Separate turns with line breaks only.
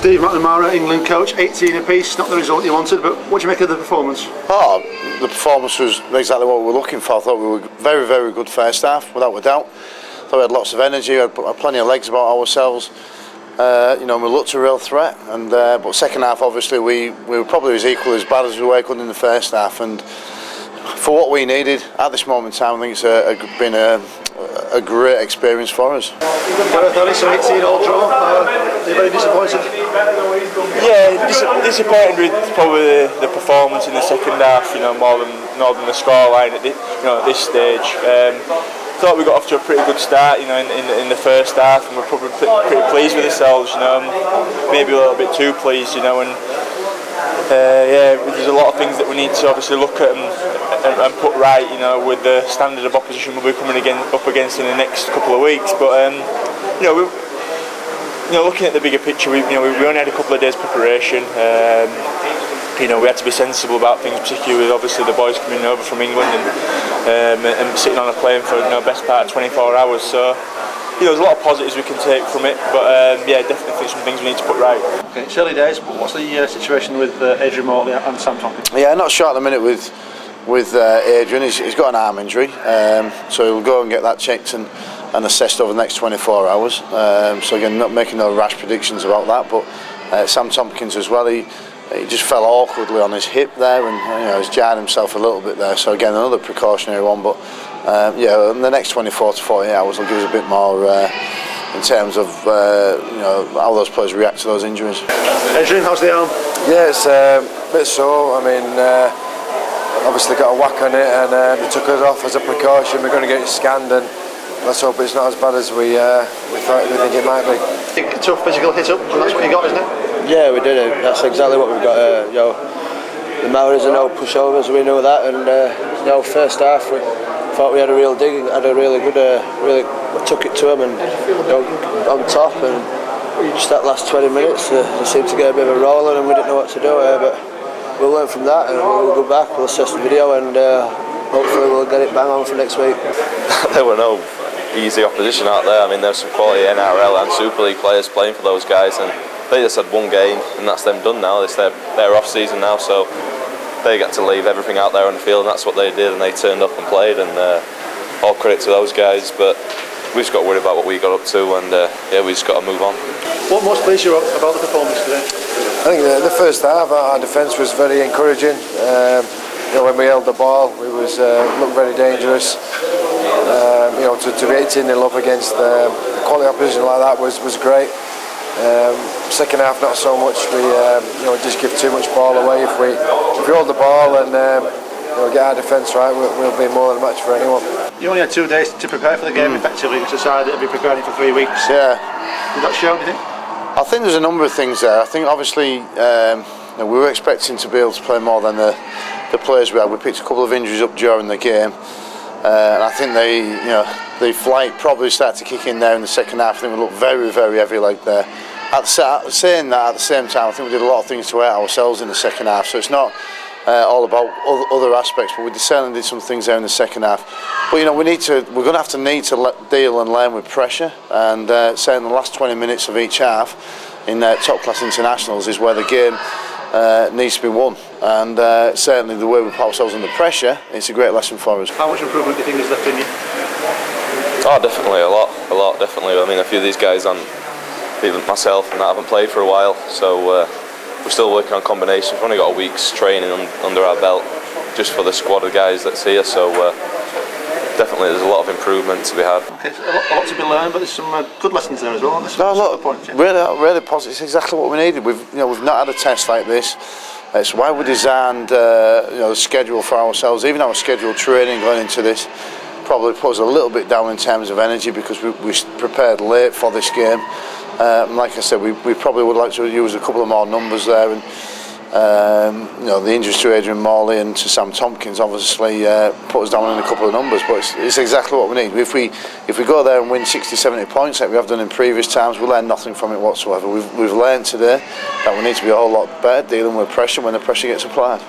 Steve McNamara, England coach, 18 apiece, not the result you wanted, but what do you make of the performance?
Oh, the performance was exactly what we were looking for. I thought we were very, very good first half, without a doubt. I thought we had lots of energy, we had plenty of legs about ourselves. You know, we looked a real threat, and but second half, obviously, we were probably as equal as bad as we were in the first half. And for what we needed at this moment in time, I think it's been a great experience for us.
Gareth Ellis, 18-all draw. Are you very disappointed?
Yeah, disappointed with probably the performance in the second half. You know, more than the scoreline at this stage. Thought we got off to a pretty good start, you know, in the first half, and we're probably pretty pleased with ourselves, you know, maybe a little bit too pleased, you know, and yeah, there's a lot of things that we need to obviously look at and put right, you know, with the standard of opposition we'll be coming up against in the next couple of weeks. But you know, looking at the bigger picture, we only had a couple of days preparation. You know, we had to be sensible about things, particularly with obviously the boys coming over from England and sitting on a plane for best part of 24 hours. So, you know, there's a lot of positives we can take from it, but yeah, definitely some things we need to put right.
Okay, it's early days, but what's the situation with Adrian Morley and Sam Tompkins?
Yeah, not sure at the minute with Adrian. He's got an arm injury, so he'll go and get that checked and assessed over the next 24 hours. So again, not making no rash predictions about that, but Sam Tompkins as well, he just fell awkwardly on his hip there, and you know, he's jarred himself a little bit there. So again, another precautionary one. But yeah, in the next 24 to 48 hours will give us a bit more in terms of you know, how those players react to those injuries.
Adrian, how's the arm?
Yeah, it's a bit sore. I mean, obviously got a whack on it, and they took us off as a precaution. We're going to get it scanned, and let's hope it's not as bad as we think it might be.
Big, tough physical hit up, and that's what you got, isn't it?
Yeah, we did it. That's exactly what we've got. You know, the Maoris are no pushovers. We know that, and you know, first half we thought we had a real dig, had a really good, really took it to them, and you know, on top. And just that last 20 minutes, they seemed to get a bit of a rolling, and we didn't know what to do. But we'll learn from that, and we'll go back. We'll assess the video, and hopefully we'll get it bang on for next week.
There were no easy opposition out there. I mean, there's some quality NRL and Super League players playing for those guys, and they just had one game, and that's them done now. It's their off season now, so they get to leave everything out there on the field, and that's what they did, and they turned up and played, and all credit to those guys. But we just got to worry about what we got up to, and yeah, we just got to move on.
What most pleased you about the performance today?
I think the first half our defence was very encouraging. You know, when we held the ball, we looked very dangerous. You know, to be 18-0 up against quality opposition like that was great. Second half, not so much. We you know, just give too much ball away. If we hold the ball and you know, get our defence right, we'll be more than a match for anyone.
You only had 2 days to prepare for the game effectively. It's decided to be preparing for 3 weeks.
Yeah.
Did that show, do you think?
I think there's a number of things there. I think obviously you know, we were expecting to be able to play more than the players we had. We picked a couple of injuries up during the game, and I think the flight probably started to kick in there in the second half. I think we looked very, very heavy like there. Saying that, at the same time, I think we did a lot of things to hurt ourselves in the second half. So it's not all about other aspects, but we certainly did some things there in the second half. But you know, we're going to have to deal and learn with pressure, and say in the last 20 minutes of each half in top class internationals is where the game needs to be won, and certainly the way we put ourselves under pressure, it's a great lesson for us.
How much improvement do you think is left in you?
Oh, definitely a lot, definitely. I mean, a few of these guys, even myself, and I haven't played for a while, so we're still working on combinations. We've only got a week's training under our belt just for the squad of guys that's here, so definitely there's a lot of improvement to be had.
Okay, so a lot to be learned, but there's some good lessons there as well.
No, look, really positive. It's exactly what we needed. We've not had a test like this. It's why we designed the schedule for ourselves. Even our scheduled training going into this probably put us a little bit down in terms of energy, because we prepared late for this game. Like I said, we probably would like to use a couple of more numbers there, and you know, the injuries to Adrian Morley and to Sam Tompkins obviously put us down in a couple of numbers, but it's exactly what we need. If we go there and win 60-70 points like we have done in previous times, we'll learn nothing from it whatsoever. We've learned today that we need to be a whole lot better dealing with pressure when the pressure gets applied.